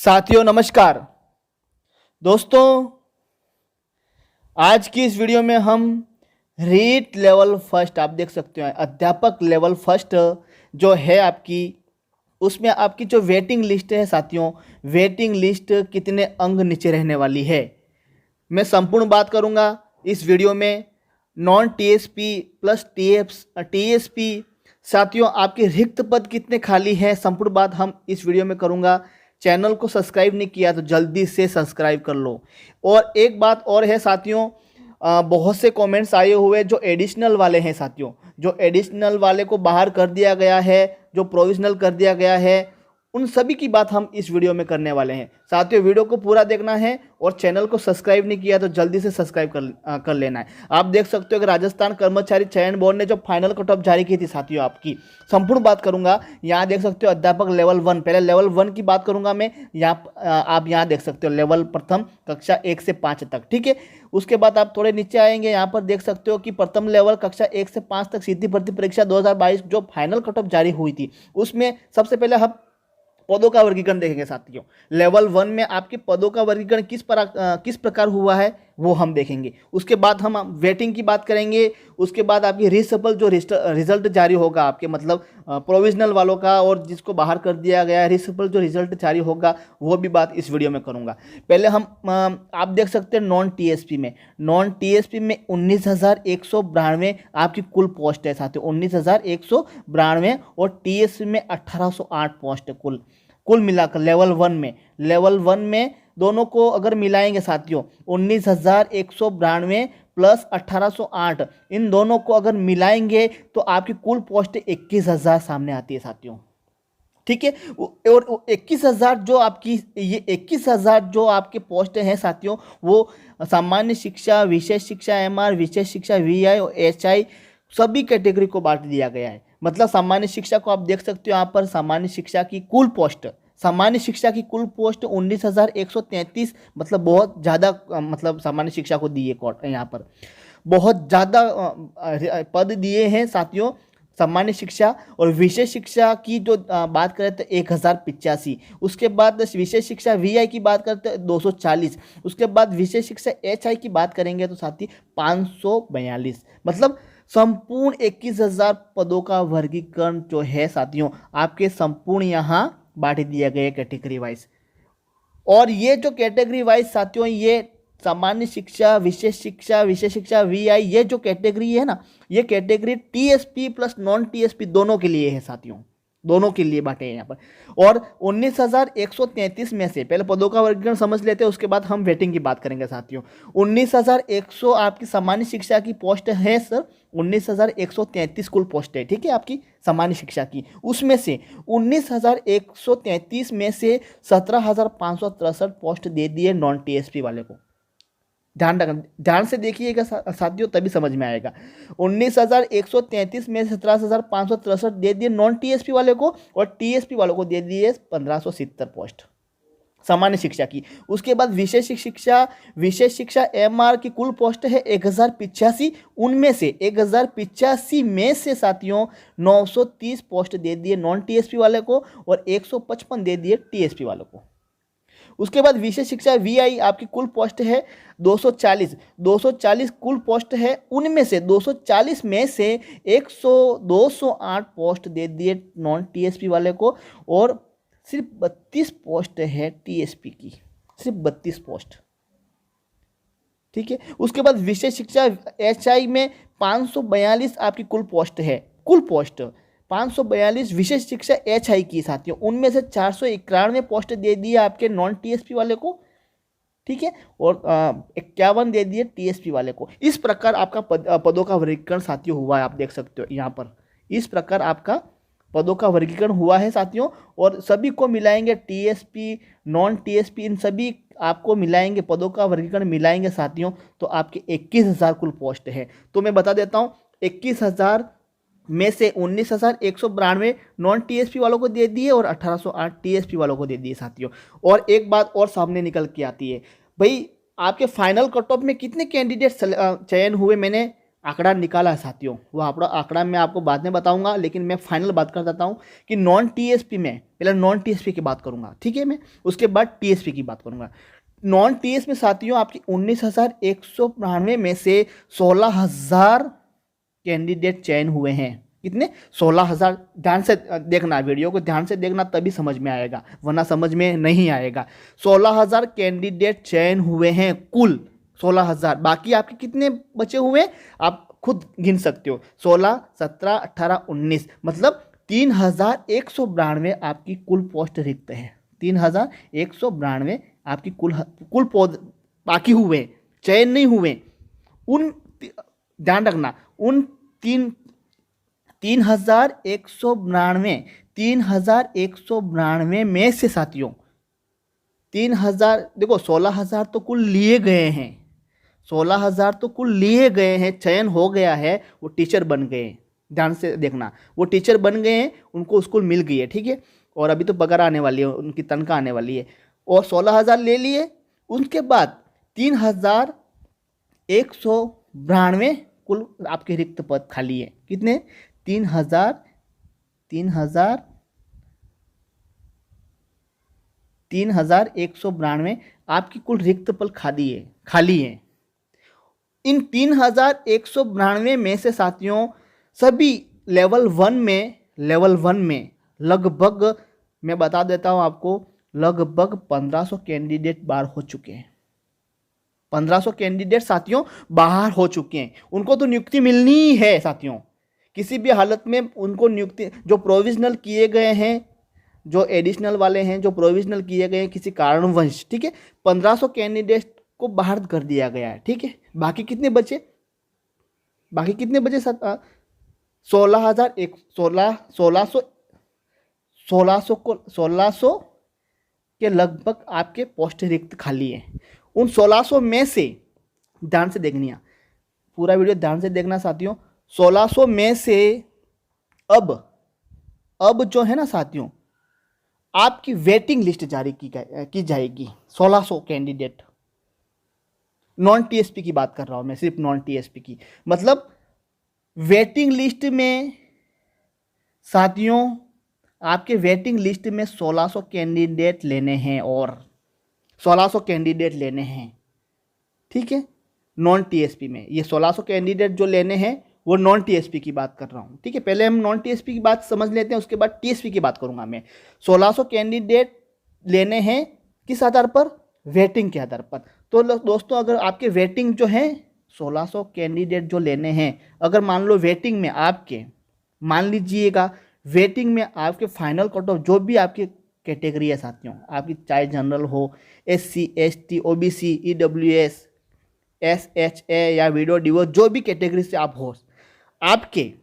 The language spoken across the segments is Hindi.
साथियों नमस्कार। दोस्तों आज की इस वीडियो में हम रीट लेवल फर्स्ट आप देख सकते हैं अध्यापक लेवल फर्स्ट जो है आपकी, उसमें आपकी जो वेटिंग लिस्ट है साथियों, वेटिंग लिस्ट कितने अंक नीचे रहने वाली है मैं संपूर्ण बात करूंगा इस वीडियो में। नॉन टीएसपी प्लस टीएसपी साथियों आपके रिक्त पद कितने खाली हैं संपूर्ण बात हम इस वीडियो में करूंगा। चैनल को सब्सक्राइब नहीं किया तो जल्दी से सब्सक्राइब कर लो। और एक बात और है साथियों, बहुत से कमेंट्स आए हुए जो एडिशनल वाले हैं साथियों, जो एडिशनल वाले को बाहर कर दिया गया है, जो प्रोविजनल कर दिया गया है, उन सभी की बात हम इस वीडियो में करने वाले हैं। साथियों वीडियो को पूरा देखना है और चैनल को सब्सक्राइब नहीं किया तो जल्दी से सब्सक्राइब कर लेना है। आप देख सकते हो कि राजस्थान कर्मचारी चयन बोर्ड ने जो फाइनल कट ऑफ जारी की थी साथियों, आपकी संपूर्ण बात करूंगा। यहाँ देख सकते हो अध्यापक लेवल 1, पहले लेवल 1 की बात करूंगा मैं। यहाँ आप यहाँ देख सकते हो लेवल प्रथम कक्षा 1 से 5 तक, ठीक है। उसके बाद आप थोड़े नीचे आएंगे, यहाँ पर देख सकते हो कि प्रथम लेवल कक्षा 1 से 5 तक सीधी भर्ती परीक्षा 2022 जो फाइनल कट ऑफ जारी हुई थी, उसमें सबसे पहले हम पदों का वर्गीकरण देखेंगे साथियों। लेवल 1 में आपके पदों का वर्गीकरण किस प्रकार हुआ है वो हम देखेंगे। उसके बाद हम वेटिंग की बात करेंगे। उसके बाद आपकी रीसफल जो रिजल्ट जारी होगा आपके, मतलब प्रोविजनल वालों का और जिसको बाहर कर दिया गया है, रीसफल जो रिजल्ट जारी होगा वो भी बात इस वीडियो में करूंगा। पहले हम आप देख सकते हैं नॉन टीएसपी में 19,192 आपकी कुल पोस्ट है साथियों, 19,192। और टीएसपी में 1,808 पोस्ट है कुल मिलाकर लेवल वन में दोनों को अगर मिलाएंगे साथियों, 19,192 प्लस 1,808, इन दोनों को अगर मिलाएंगे तो आपकी कुल पोस्ट 21,000 सामने आती है साथियों, ठीक है। और 21,000 जो आपकी, ये 21,000 जो आपके पोस्ट हैं साथियों, वो सामान्य शिक्षा, विशेष शिक्षा एमआर, विशेष शिक्षा वीआई और एचआई सभी कैटेगरी को बांट दिया गया है। मतलब सामान्य शिक्षा को आप देख सकते हो यहाँ पर, सामान्य शिक्षा की कुल पोस्ट 19,133, मतलब बहुत ज़्यादा, मतलब सामान्य शिक्षा को दिए कोर्ट यहाँ पर बहुत ज़्यादा पद दिए हैं साथियों सामान्य शिक्षा। और विशेष शिक्षा की जो बात करें तो 1,085। उसके बाद विशेष शिक्षा वीआई की बात करते हैं 240। उसके बाद विशेष शिक्षा एचआई की बात करेंगे तो साथी 542। मतलब संपूर्ण 21,000 पदों का वर्गीकरण जो है साथियों आपके संपूर्ण यहाँ बांट दिया गया कैटेगरी वाइज। और ये जो कैटेगरी वाइज साथियों, ये सामान्य शिक्षा, विशेष शिक्षा वीआई, ये जो कैटेगरी है ना, ये category TSP plus non TSP दोनों के लिए है साथियों, दोनों के लिए बांटे हैं यहाँ पर। और 19,133 में से पहले पदों का वर्गीकरण समझ लेते हैं, उसके बाद हम वेटिंग की बात करेंगे साथियों। 19,100 आपकी सामान्य शिक्षा की पोस्ट है सर, 19,133 कुल पोस्ट है, ठीक है, आपकी सामान्य शिक्षा की। उसमें से 19,133 में से 17,563 पोस्ट दे दिए नॉन टीएसपी वाले को। ध्यान से देखिएगा साथियों, तभी समझ में आएगा। 19,133 में 17,563 दे दिए नॉन टीएसपी वाले को, और टीएसपी वालों को दे दिए 1,570 पोस्ट सामान्य शिक्षा की। उसके बाद विशेष शिक्षा एमआर की कुल पोस्ट है 1,085। उनमें से 1,085 में से साथियों 930 पोस्ट दे दिए नॉन टीएसपी वाले को, और 155 दे दिए टीएसपी वालों को। उसके बाद विशेष शिक्षा वीआई आपकी कुल पोस्ट है 240 कुल पोस्ट है। उनमें से 240 में से 208 पोस्ट दे दिए नॉन टीएसपी वाले को, और सिर्फ 32 पोस्ट है टीएसपी की, सिर्फ 32 पोस्ट, ठीक है। उसके बाद विशेष शिक्षा एचआई में 542 आपकी कुल पोस्ट है, कुल पोस्ट 542 विशेष शिक्षा एचआई की साथियों। उनमें से 491 पोस्ट दे दिए आपके नॉन टीएसपी वाले को, ठीक है, और 51 दे दिए टीएसपी वाले को। इस प्रकार आपका पदों का वर्गीकरण साथियों हुआ है, आप देख सकते हो यहाँ पर, इस प्रकार आपका पदों का वर्गीकरण हुआ है साथियों। और सभी को मिलाएंगे, टीएसपी नॉन टीएसपी इन सभी आपको मिलाएंगे, पदों का वर्गीकरण मिलाएंगे साथियों, तो आपके 21,000 कुल पोस्ट है। तो मैं बता देता हूँ, 21,000 में से 19,192 नॉन टीएसपी वालों को दे दिए और 1,808 टीएसपी वालों को दे दिए साथियों। और एक बात और सामने निकल के आती है भाई, आपके फाइनल कट ऑफ में कितने कैंडिडेट चयन हुए, मैंने आंकड़ा निकाला है साथियों, वो आंकड़ा मैं आपको बाद में बताऊंगा, लेकिन मैं फाइनल बात कर देता हूँ कि नॉन टीएसपी में पहले नॉन टीएसपी की बात करूंगा, ठीक है, मैं उसके बाद टीएसपी की बात करूंगा। नॉन टीएस में साथियों आपकी 19,192 में से 16,000 कैंडिडेट चयन हुए हैं। कितने? 16,000। ध्यान से देखना, वीडियो को ध्यान से देखना, तभी समझ में आएगा, वरना समझ में नहीं आएगा। 16,000 कैंडिडेट चयन हुए हैं, कुल 16,000। बाकी आपके कितने बचे हुए आप खुद गिन सकते हो, 16, 17, 18, 19, मतलब 3,192 आपकी कुल पोस्ट रिक्त है। 3,192 आपकी कुल पौध बाकी हुए, चयन नहीं हुए। उन ध्यान रखना, उन 3,192 में से साथियों 3,000, देखो 16,000 तो कुल लिए गए हैं, 16,000 तो कुल लिए गए हैं, चयन हो गया है, वो टीचर बन गए। ध्यान से देखना, वो टीचर बन गए हैं, उनको स्कूल मिल गई है, ठीक है, और अभी तो पगार आने वाली है, उनकी तनख्वाह आने वाली है, और 16,000 ले लिए। उसके बाद 3,192 कुल आपके रिक्त पद खाली है। कितने? 3,192 आपकी कुल रिक्त पद खाली है। इन 3,192 में से साथियों सभी लेवल वन में लगभग, मैं बता देता हूं आपको, लगभग 1,500 कैंडिडेट बाहर हो चुके हैं। 1,500 कैंडिडेट साथियों बाहर हो चुके हैं। उनको तो नियुक्ति मिलनी ही है साथियों, किसी भी हालत में उनको नियुक्ति, जो प्रोविजनल किए गए हैं, जो एडिशनल वाले हैं, जो प्रोविजनल किए गए हैं किसी कारणवश, ठीक है, 1,500 कैंडिडेट को बाहर कर दिया गया है, ठीक है। बाकी कितने बचे? 1600 के लगभग आपके पोस्ट रिक्त खाली हैं। उन 1600 में से, ध्यान से देखनी है, पूरा वीडियो ध्यान से देखना साथियों, 1600 में से अब जो है ना साथियों, आपकी वेटिंग लिस्ट जारी की जाएगी। 1600 कैंडिडेट, नॉन टीएसपी की बात कर रहा हूं मैं, सिर्फ नॉन टीएसपी की, मतलब वेटिंग लिस्ट में साथियों, आपके वेटिंग लिस्ट में 1600 कैंडिडेट लेने हैं, और 1600 कैंडिडेट लेने हैं, ठीक है, नॉन टीएसपी में। ये 1600 कैंडिडेट जो लेने हैं वो नॉन टीएसपी की बात कर रहा हूँ, ठीक है। पहले हम नॉन टीएसपी की बात समझ लेते हैं, उसके बाद टीएसपी की बात करूँगा मैं। 1600 कैंडिडेट लेने हैं, किस आधार पर? वेटिंग के आधार पर। तो दोस्तों, अगर आपके वेटिंग जो है 1600 कैंडिडेट जो लेने हैं, अगर मान लो वेटिंग में आपके, मान लीजिएगा वेटिंग में आपके फाइनल कट ऑफ, जो भी आपकी कैटेगरी है साथियों, आपकी चाहे जनरल हो, SC ST OBC EWS SHA या वीडियो डिवोर्स, जो भी कैटेगरी से आप हो, आपके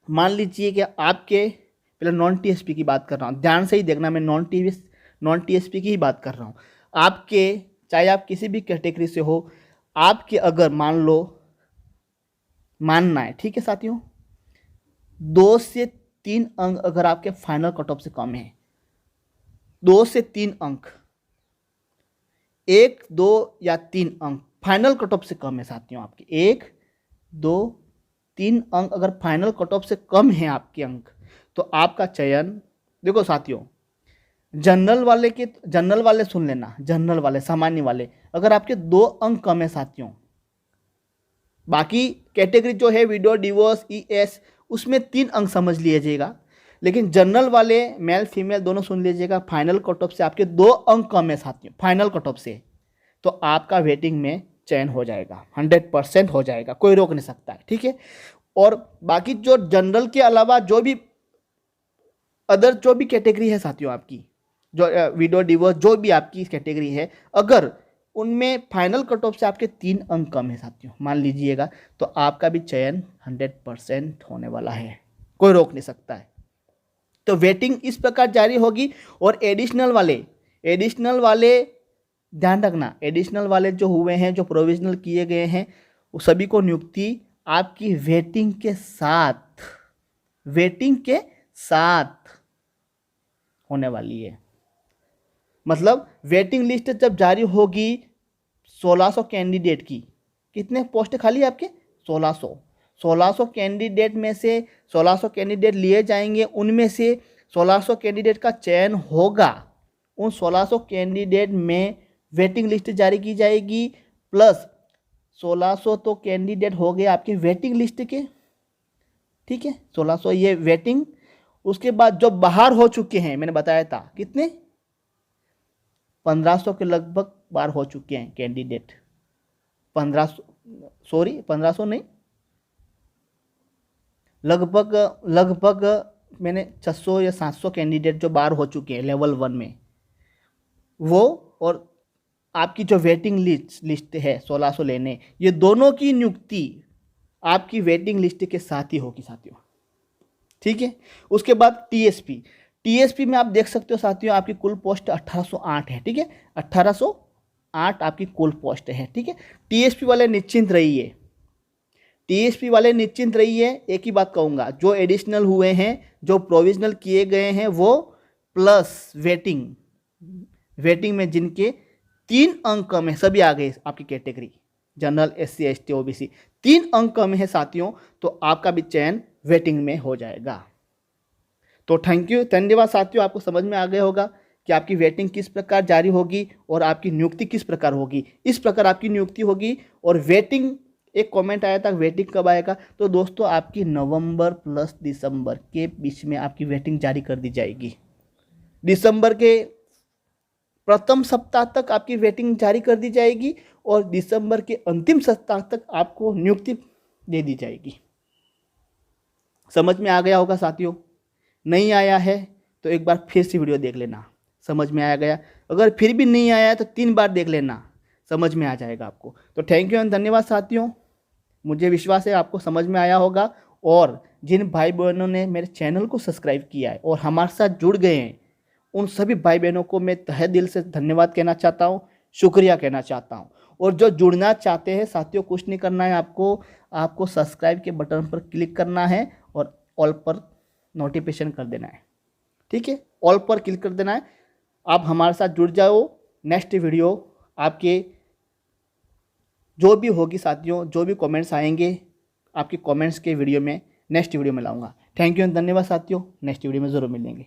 मान लीजिए कि आपके, पहले नॉन टीएसपी की बात कर रहा हूँ, ध्यान से ही देखना, मैं नॉन टीएसपी की ही बात कर रहा हूँ। आपके चाहे आप किसी भी कैटेगरी से हो, आपके अगर मान लो, मानना है, ठीक है साथियों, 2 से 3 अंक अगर आपके फाइनल कट ऑफ से कम है, 2 से 3 अंक, 1, 2 या 3 अंक फाइनल कट ऑफ से कम है साथियों, आपके 1, 2, 3 अंक अगर फाइनल कट ऑफ से कम है आपके अंक, तो आपका चयन, देखो साथियों, जनरल वाले सुन लेना, जनरल वाले, सामान्य वाले, अगर आपके 2 अंक कम है साथियों, बाकी कैटेगरी जो है वीडियो डिवोर्स ES, उसमें 3 अंक समझ लीजिएगा, लेकिन जनरल वाले मेल फीमेल दोनों सुन लीजिएगा, फाइनल कट ऑफ से आपके 2 अंक कम है साथियों, फाइनल कट ऑफ से, तो आपका वेटिंग में चयन हो जाएगा, 100% हो जाएगा, कोई रोक नहीं सकता है, ठीक है। और बाकी जो जनरल के अलावा जो भी अदर जो भी कैटेगरी है साथियों, आपकी जो वीडियो डिवोर्स, जो भी आपकी कैटेगरी है, अगर उनमें फाइनल कट ऑफ से आपके 3 अंक कम है साथियों, मान लीजिएगा, तो आपका भी चयन 100% होने वाला है, कोई रोक नहीं सकता है। तो वेटिंग इस प्रकार जारी होगी। और एडिशनल वाले ध्यान रखना, एडिशनल वाले जो हुए हैं, जो प्रोविजनल किए गए हैं, वो सभी को नियुक्ति आपकी वेटिंग के साथ होने वाली है। मतलब वेटिंग लिस्ट जब जारी होगी 1600 कैंडिडेट की, कितने पोस्ट खाली है आपके? 1600। 1600 कैंडिडेट में से 1600 कैंडिडेट लिए जाएंगे, उनमें से 1600 कैंडिडेट का चयन होगा। उन 1600 कैंडिडेट में वेटिंग लिस्ट जारी की जाएगी, प्लस 1600 तो कैंडिडेट हो गए आपके वेटिंग लिस्ट के, ठीक है, 1600 ये वेटिंग। उसके बाद जो बाहर हो चुके हैं, मैंने बताया था कितने, 1500 के लगभग बाहर हो चुके हैं कैंडिडेट, 1500 नहीं, लगभग मैंने 600 या 700 कैंडिडेट जो बाहर हो चुके हैं लेवल 1 में वो, और आपकी जो वेटिंग लिस्ट है 1600 लेने, ये दोनों की नियुक्ति आपकी वेटिंग लिस्ट के साथ ही होगी साथियों, ठीक है। उसके बाद टीएसपी में आप देख सकते हो साथियों, आपकी कुल पोस्ट 1808 है, ठीक है, 1808 आपकी कुल पोस्ट है, ठीक है। टीएसपी वाले निश्चिंत रहिए, एक ही बात कहूँगा, जो एडिशनल हुए हैं, जो प्रोविजनल किए गए हैं वो, प्लस वेटिंग में जिनके 3 अंक में सभी आ गए आपकी category, general, SC ST OBC 3 अंक में है साथियों, तो आपका भी चयन वेटिंग में हो जाएगा। तो थैंक यू, धन्यवाद साथियों, आपको समझ में आ गया होगा कि आपकी वेटिंग किस प्रकार जारी होगी और आपकी नियुक्ति किस प्रकार होगी। इस प्रकार आपकी नियुक्ति होगी। और वेटिंग, एक कमेंट आया था वेटिंग कब आएगा, तो दोस्तों आपकी नवंबर प्लस दिसंबर के बीच में आपकी वेटिंग जारी कर दी जाएगी। दिसंबर के प्रथम सप्ताह तक आपकी वेटिंग जारी कर दी जाएगी और दिसंबर के अंतिम सप्ताह तक आपको नियुक्ति दे दी जाएगी। समझ में आ गया होगा साथियों, नहीं आया है तो एक बार फिर से वीडियो देख लेना, समझ में आ गया। अगर फिर भी नहीं आया तो 3 बार देख लेना, समझ में आ जाएगा आपको। तो थैंक यू एंड धन्यवाद साथियों, मुझे विश्वास है आपको समझ में आया होगा। और जिन भाई बहनों ने मेरे चैनल को सब्सक्राइब किया है और हमारे साथ जुड़ गए हैं, उन सभी भाई बहनों को मैं तहे दिल से धन्यवाद कहना चाहता हूँ, शुक्रिया कहना चाहता हूँ। और जो जुड़ना चाहते हैं साथियों, कुछ नहीं करना है आपको सब्सक्राइब के बटन पर क्लिक करना है और ऑल पर नोटिफिकेशन कर देना है, ठीक है, ऑल पर क्लिक कर देना है। आप हमारे साथ जुड़ जाओ। नेक्स्ट वीडियो आपके जो भी होगी साथियों, जो भी कमेंट्स आएंगे आपके कमेंट्स के वीडियो में, नेक्स्ट वीडियो में लाऊंगा। थैंक यू एंड धन्यवाद साथियों, नेक्स्ट वीडियो में ज़रूर मिलेंगे।